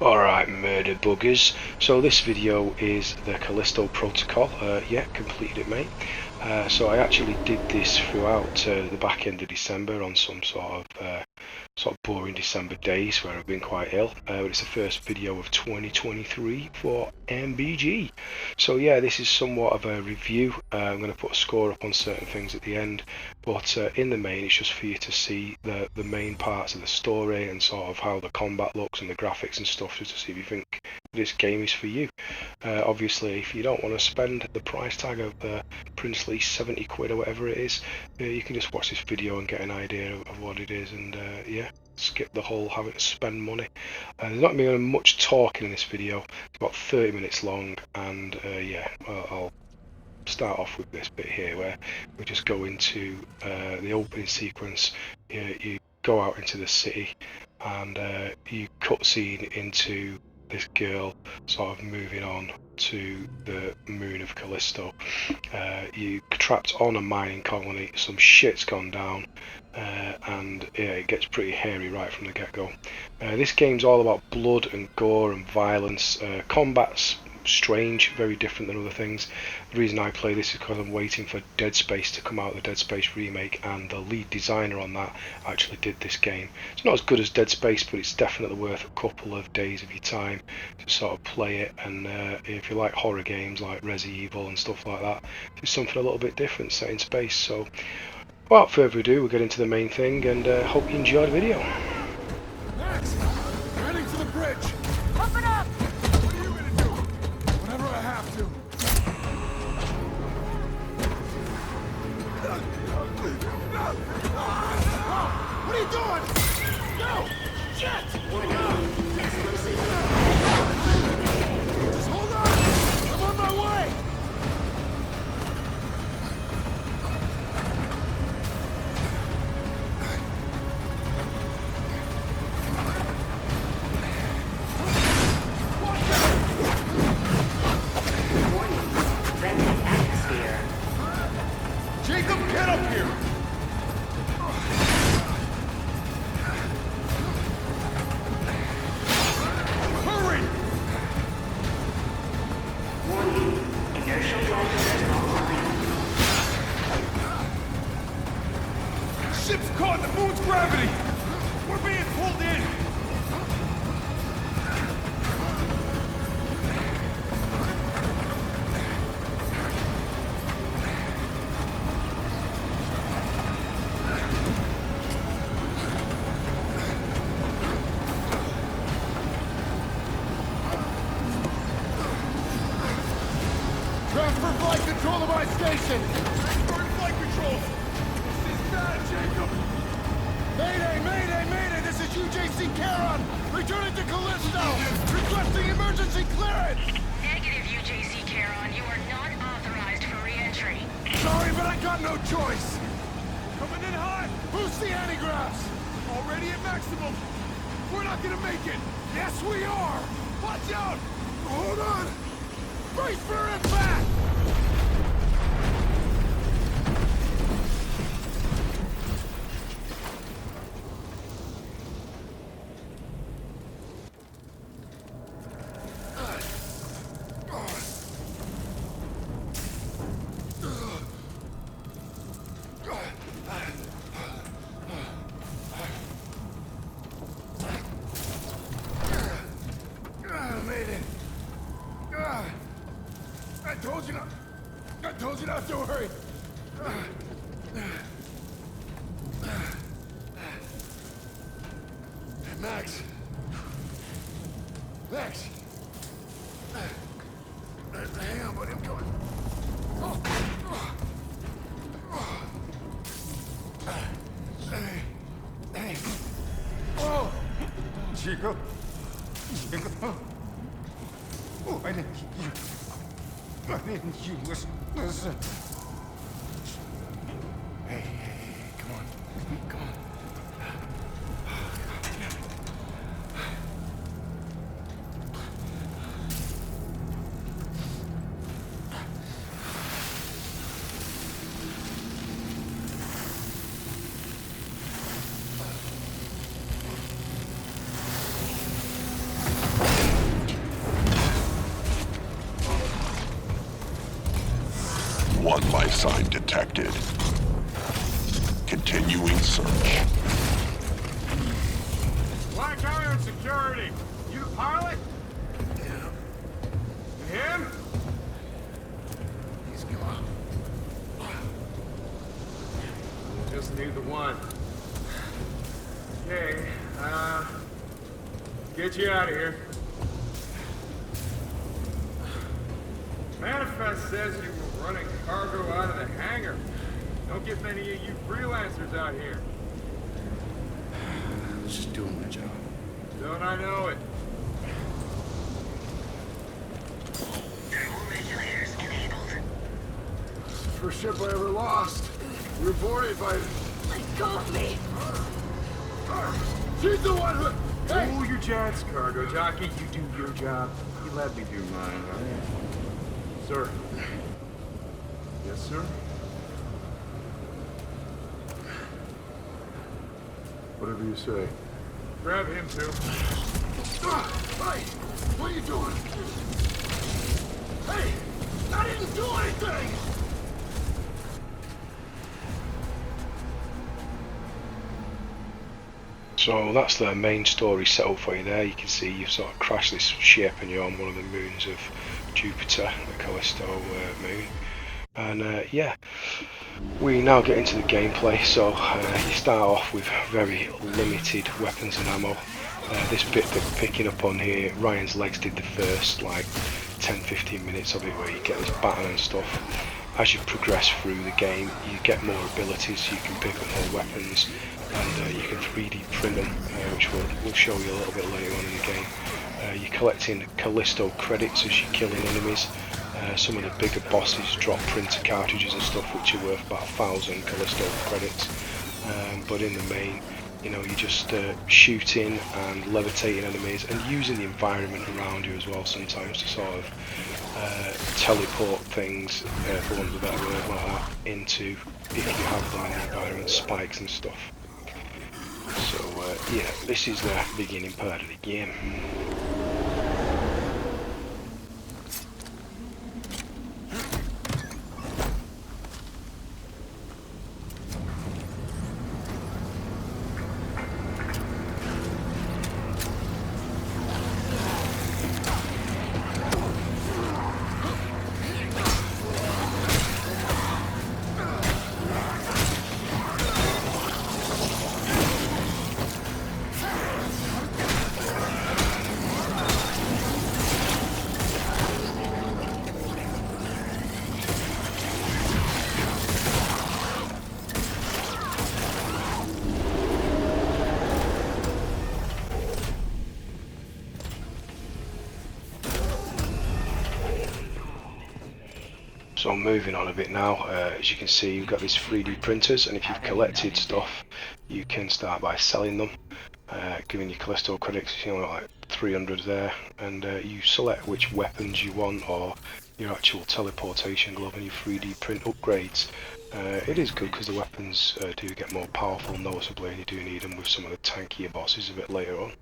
Alright, murder buggers. So this video is the Calisto protocol. Yeah, completed it, mate. So I actually did this throughout the back end of December on some sort of boring December days where I've been quite ill. But it's the first video of 2023 for MBG. So yeah, this is somewhat of a review. I'm going to put a score up on certain things at the end, but in the main it's just for you to see the main parts of the story and sort of how the combat looks and the graphics and stuff, just to see if you think this game is for you. Obviously, if you don't want to spend the price tag of the princely 70 quid or whatever it is, you can just watch this video and get an idea of what it is, and yeah, skip the whole having to spend money. There's not going to be much talking in this video. It's about 30 minutes long, and yeah, I'll start off with this bit here where we just go into the opening sequence. You go out into the city and you cutscene into this girl sort of moving on to the moon of Calisto. You trapped on a mining colony, some shit's gone down, and yeah, it gets pretty hairy right from the get-go. This game's all about blood and gore and violence. Combat's strange, very different than other things. The reason I play this is because I'm waiting for Dead Space to come out, the Dead Space remake, and the lead designer on that actually did this game. It's not as good as Dead Space, but it's definitely worth a couple of days of your time to sort of play it. And if you like horror games like Resident Evil and stuff like that, it's something a little bit different set in space. So without further ado, we'll get into the main thing, and hope you enjoy the video. Max, heading to the bridge. Open up! What are you gonna do? Whatever I have to. What are you doing? No! Shit! Just hold on! I'm on my way! Jacob, get up here! Hurry! Ship's caught in the moon's gravity! We're being pulled in! Transfer flight control to my station! Transferring flight control! This is bad, Jacob! Mayday, mayday, mayday! This is UJC Charon! Returning to Calisto! Requesting emergency clearance! Negative, UJC Charon. You are not authorized for re-entry. Sorry, but I got no choice! Coming in hot! Boost the anti-graphs! Already at maximum! We're not gonna make it! Yes, we are! Watch out! Hold on! Brace for impact! Made it. I told you not to worry. Max. Max. Hang on, buddy. I'm coming. Hey. Oh. Chico? Chico? Oh, I didn't you listen. Hey, come on. Come on. Life sign detected. Continuing search. Black Iron Security. You the pilot? Yeah. Him? He's gone. Just neither one. Okay, get you out of here. Manifest says you were running cargo out of the hangar. Don't get many of you freelancers out here. I was just doing my job. Don't I know it? Thermal regulators enabled. First ship I ever lost. We were boarded by... Let go of me! She's the one who... Hey! Hold your jets, cargo jockey. You do your job. You let me do mine, all right? Sir. Yes, sir? Whatever you say. Grab him, too. Hey! What are you doing? Hey! I didn't do anything! So that's the main story set up for you there. You can see you've sort of crashed this ship and you're on one of the moons of Jupiter, the Calisto moon. And yeah, we now get into the gameplay. So you start off with very limited weapons and ammo. This bit that we're picking up on here, Ryan's legs did the first like 10-15 minutes of it, where you get this baton and stuff. As you progress through the game, you get more abilities, you can pick up more weapons, and you can 3D print them, which we'll show you a little bit later on in the game. You're collecting Calisto credits as you're killing enemies. Some of the bigger bosses drop printer cartridges and stuff, which are worth about 1,000 Calisto credits. But in the main, you know, you're just shooting and levitating enemies and using the environment around you as well sometimes to sort of teleport things, for want of a better word, like that, into, if you have them in the environment, spikes and stuff. So yeah, this is the beginning part of the game. So moving on a bit now, as you can see you've got these 3D printers, and if you've collected stuff you can start by selling them, giving you Calisto credits, you know, like 300 there, and you select which weapons you want or your actual teleportation glove and your 3D print upgrades. It is good because the weapons do get more powerful noticeably, and you do need them with some of the tankier bosses a bit later on.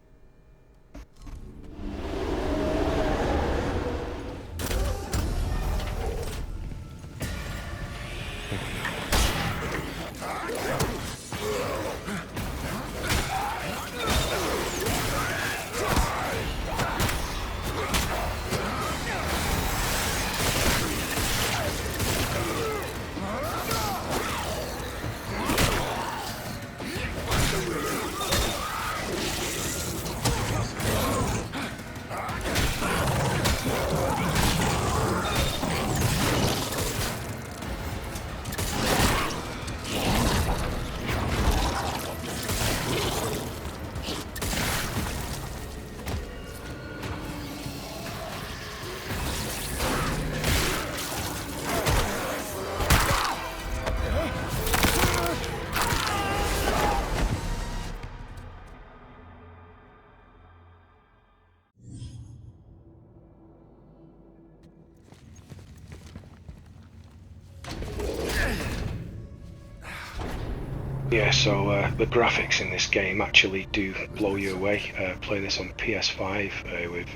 Yeah, so the graphics in this game actually do blow you away. Playing this on PS5 with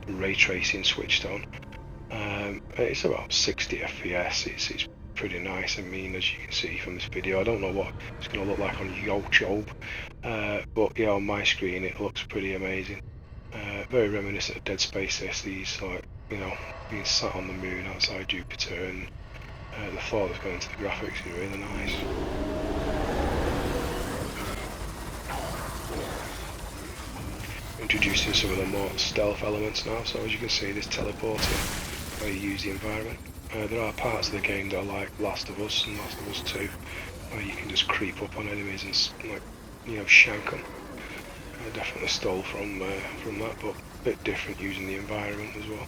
ray tracing switched on. It's about 60 FPS. It's pretty nice and mean, as you can see from this video. I don't know what it's going to look like on YouTube, but yeah, on my screen it looks pretty amazing. Very reminiscent of Dead Space. These like, you know, being sat on the moon outside Jupiter, and the thought that's going into the graphics is really nice. Introducing some of the more stealth elements now. So as you can see, this teleporting where you use the environment. There are parts of the game that are like Last of Us and Last of Us 2, where you can just creep up on enemies and, like, you know, shank them. Definitely stole from that, but a bit different using the environment as well.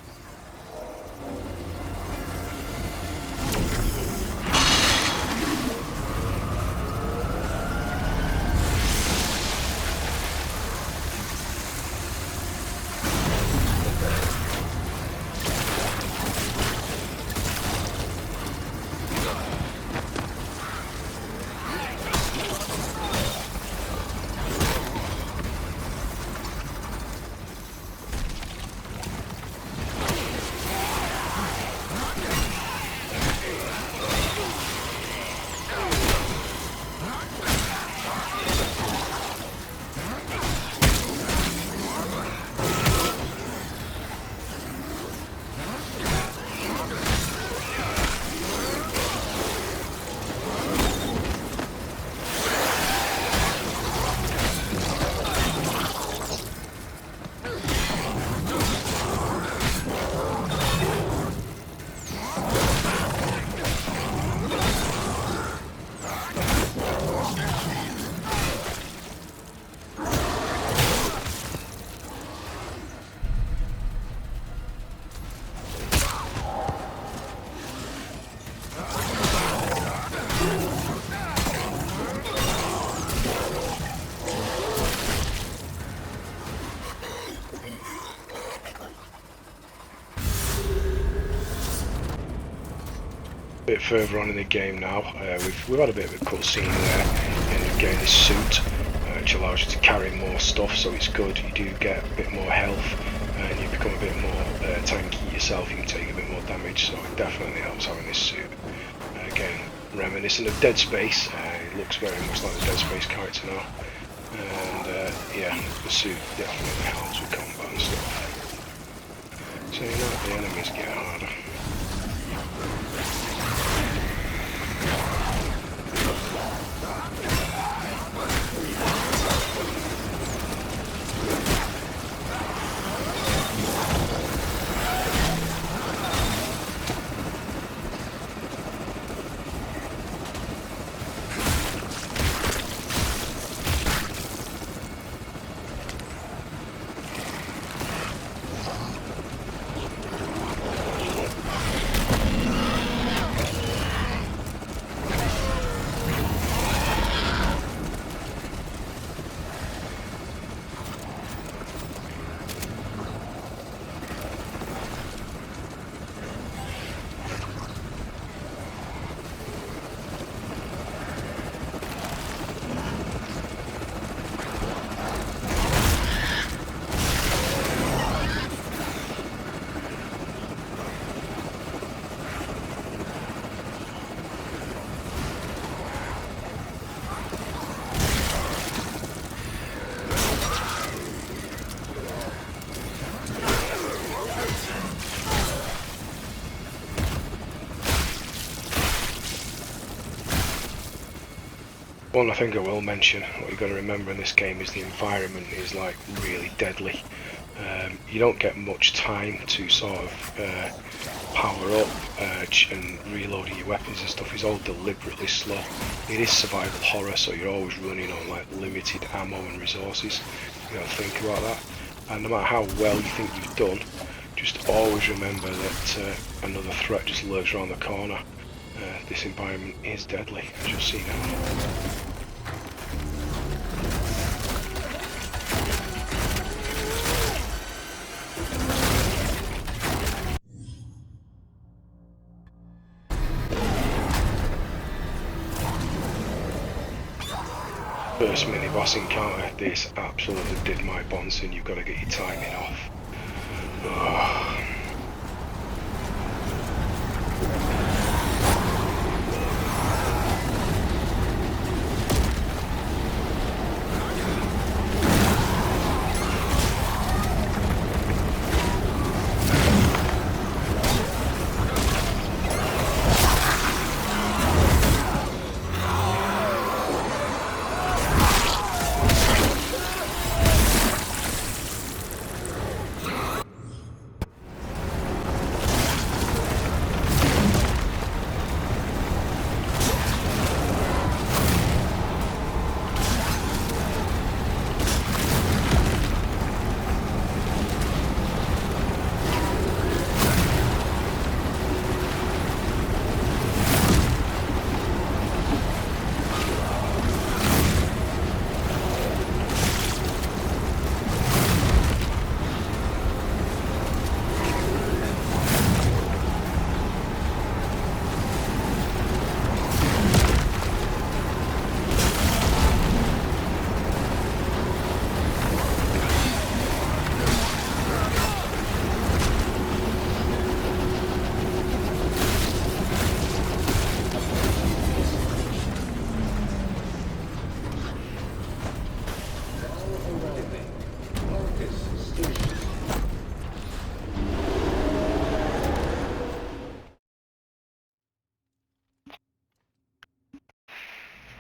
Bit further on in the game now, we've had a bit of a cutscene where you end up getting this suit, which allows you to carry more stuff, so it's good. You do get a bit more health, and you become a bit more tanky yourself. You can take a bit more damage, so it definitely helps having this suit. Again, reminiscent of Dead Space. It looks very much like the Dead Space character now, and yeah, the suit definitely helps with combat and stuff. So you know, the enemies get harder. One I think I will mention, what you've got to remember in this game is the environment is like really deadly. You don't get much time to sort of power up and reloading your weapons and stuff. Is all deliberately slow. It is survival horror, so you're always running on like limited ammo and resources. You gotta think about that. And no matter how well you think you've done, just always remember that another threat just lurks around the corner. This environment is deadly, as you'll see now. First mini boss encounter, this absolutely did my bonds in. You've got to get your timing off. Ugh.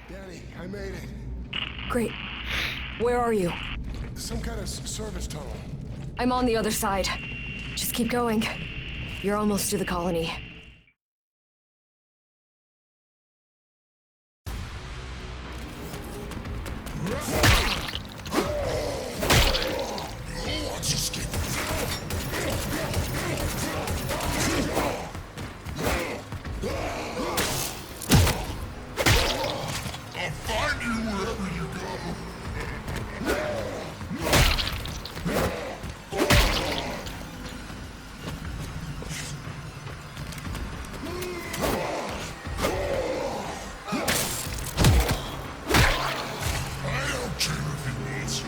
Danny, I made it. Great. Where are you? Some kind of service tunnel. I'm on the other side. Just keep going. You're almost to the colony. I'll find you wherever you go. I don't care if he wants you.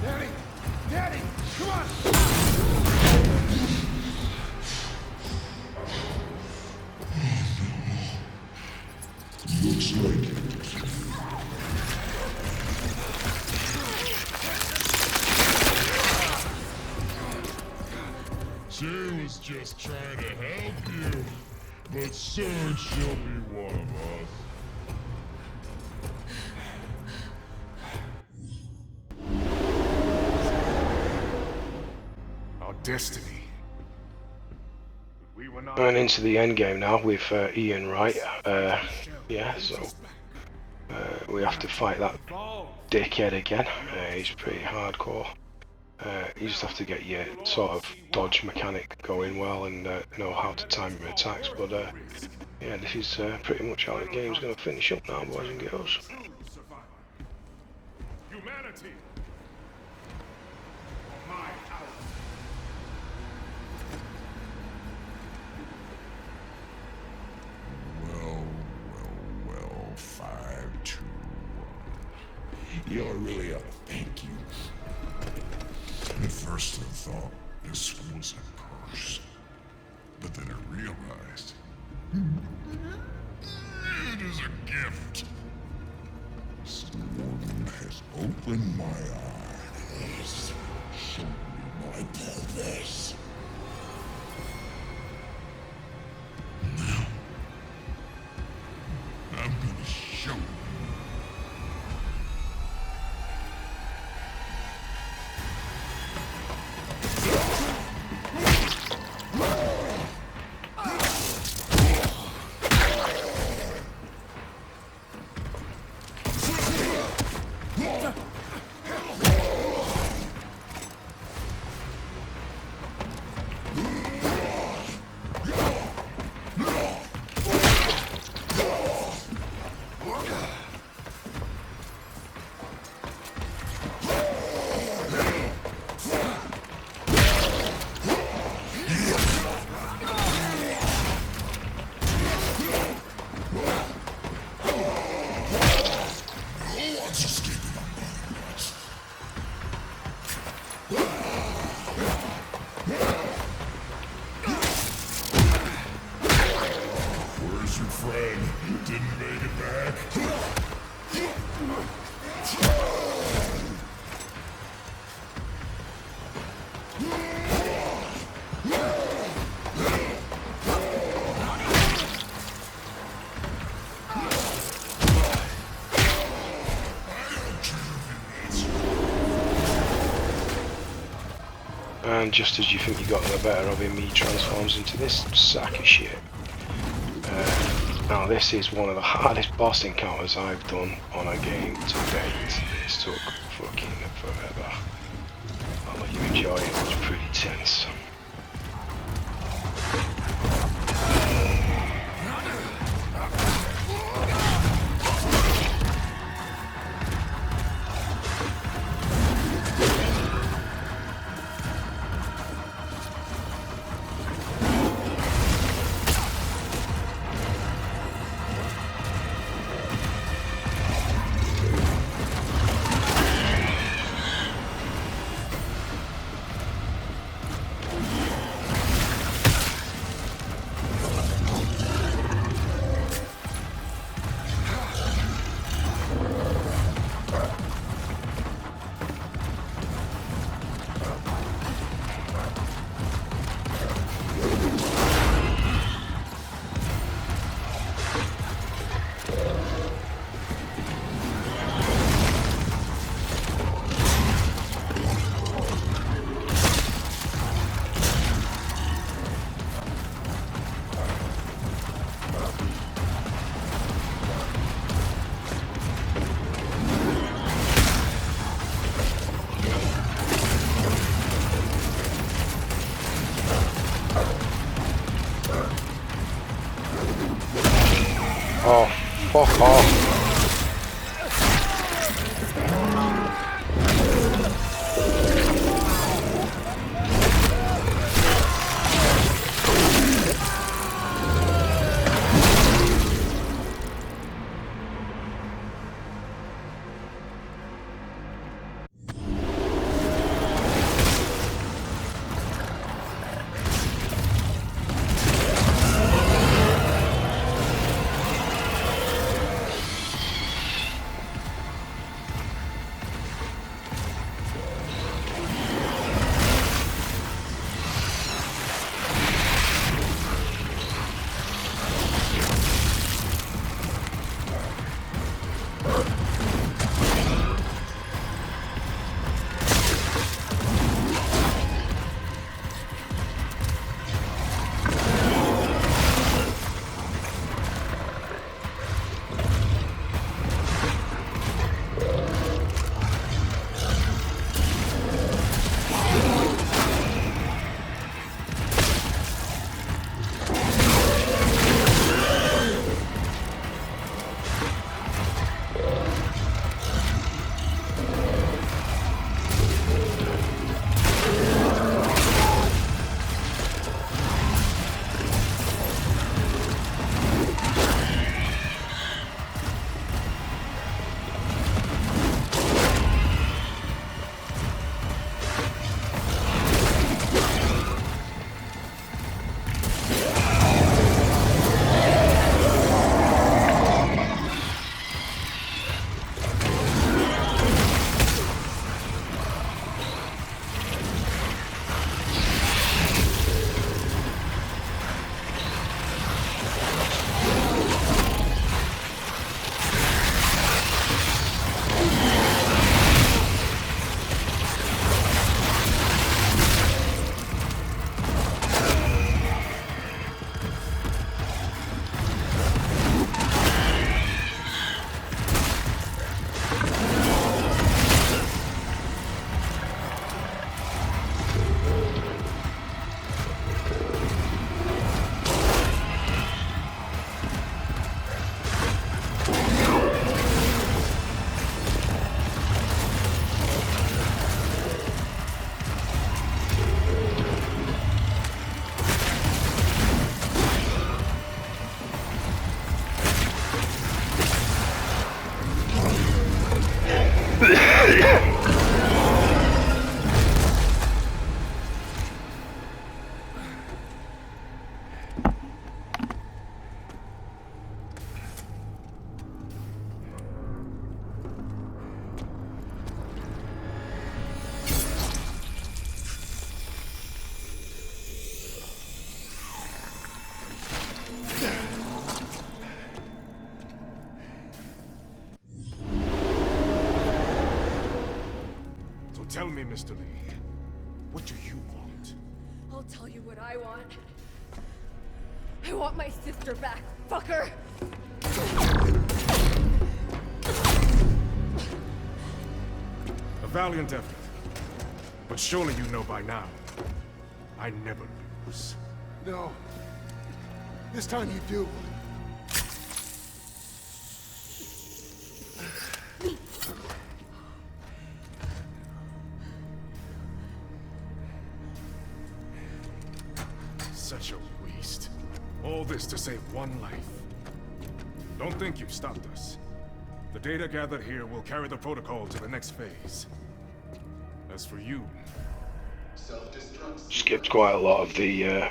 Danny! Danny! Come on! Looks like it. She was just trying to help you, but soon she'll be one of us. Our destiny. We were not. And into the end game now with Ian Wright. Yeah, so we have to fight that dickhead again. He's pretty hardcore. You just have to get your sort of dodge mechanic going well and know how to time your attacks. But yeah, this is pretty much how the game's going to finish up now, boys and girls. Humanity. My house. Well, 5-2. You're really a thank you. At first I thought this was a curse, but then I realized it is a gift. Someone has opened my eyes, shown me my purpose. Now, I'm gonna show you. Where's your friend? Didn't make it back? And just as you think you got the better of him, he transforms into this sack of shit. Now this is one of the hardest boss encounters I've done on a game to date. This took fucking forever. I'll let you enjoy it, it was pretty tense. Fuck off. Tell me, Mr. Lee, what do you want? I'll tell you what I want. I want my sister back, fucker! A valiant effort. But surely you know by now, I never lose. No. This time you do. Such a waste. All this to save one life. Don't think you've stopped us. The data gathered here will carry the protocol to the next phase. As for you... Skipped quite a lot of the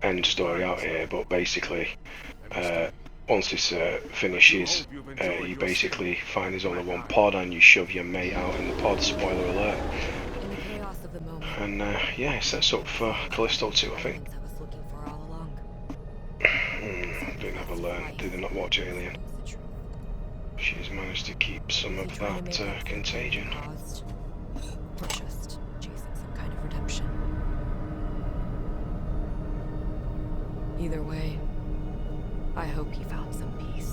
end story out here, but basically, once this finishes, you basically find there's only one pod and you shove your mate out in the pod, spoiler alert. In the chaos of the moment, And yeah, it sets up for Calisto 2, I think. I was looking for all along. Didn't have a learn, did not watch Alien. The truth. She's managed to keep some of Trying to that make up for contagion. what caused, or just chasing some kind of redemption. Either way, I hope he found some peace.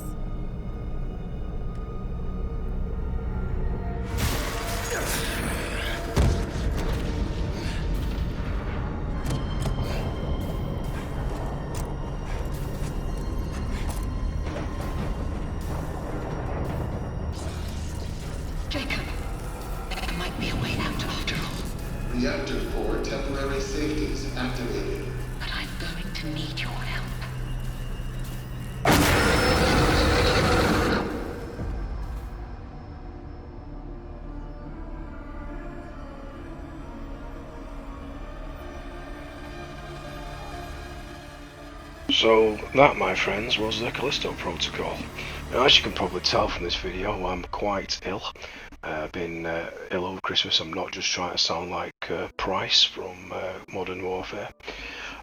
Reactor 4 temporary safeties activated. But I'm going to need your help. So that, my friends, was the Callisto Protocol. Now, as you can probably tell from this video, I'm quite ill. Been ill over Christmas. I'm not just trying to sound like Price from Modern Warfare.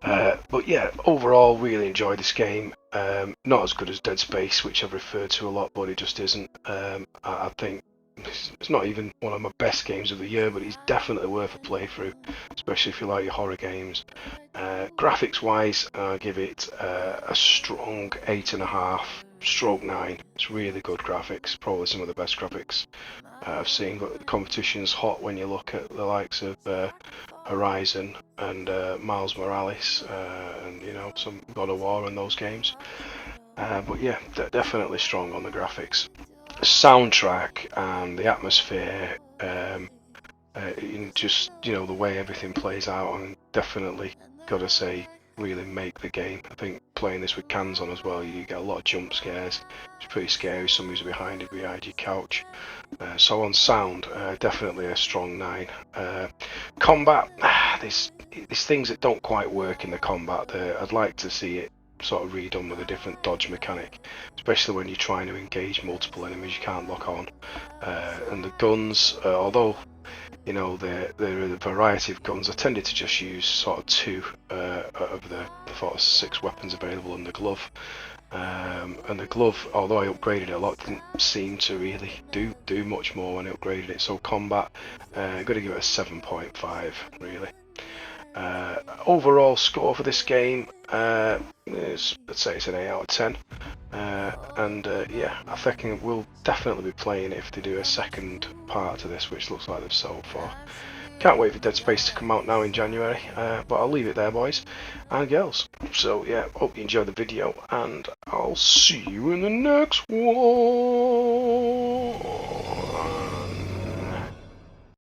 But yeah, overall, really enjoyed this game. Not as good as Dead Space, which I've referred to a lot, but it just isn't. I think it's not even one of my best games of the year, but it's definitely worth a playthrough, especially if you like your horror games. Graphics wise, I give it a strong 8.5/9. It's really good graphics, probably some of the best graphics I've seen. But the competition's hot when you look at the likes of Horizon and Miles Morales, and you know, some God of War and those games. But yeah, definitely strong on the graphics. The soundtrack and the atmosphere, just, you know, the way everything plays out, and definitely gotta say, really make the game. I think playing this with cans on as well, you get a lot of jump scares. It's pretty scary. Somebody's behind your couch. So on sound, definitely a strong 9. Combat, there's things that don't quite work in the combat. I'd like to see it sort of redone with a different dodge mechanic, especially when you're trying to engage multiple enemies you can't lock on. And the guns, although you know there are a variety of guns, I tended to just use sort of 2 of the 6 weapons available in the glove. And the glove, although I upgraded it a lot, didn't seem to really do much more when I upgraded it. So combat, I'm going to give it a 7.5 really. Overall score for this game is, let's say it's an 8 out of 10. Yeah, I think we'll definitely be playing it if they do a second part to this, which looks like they've so far. Can't wait for Dead Space to come out now in January, but I'll leave it there, boys and girls. So yeah, hope you enjoyed the video, and I'll see you in the next one.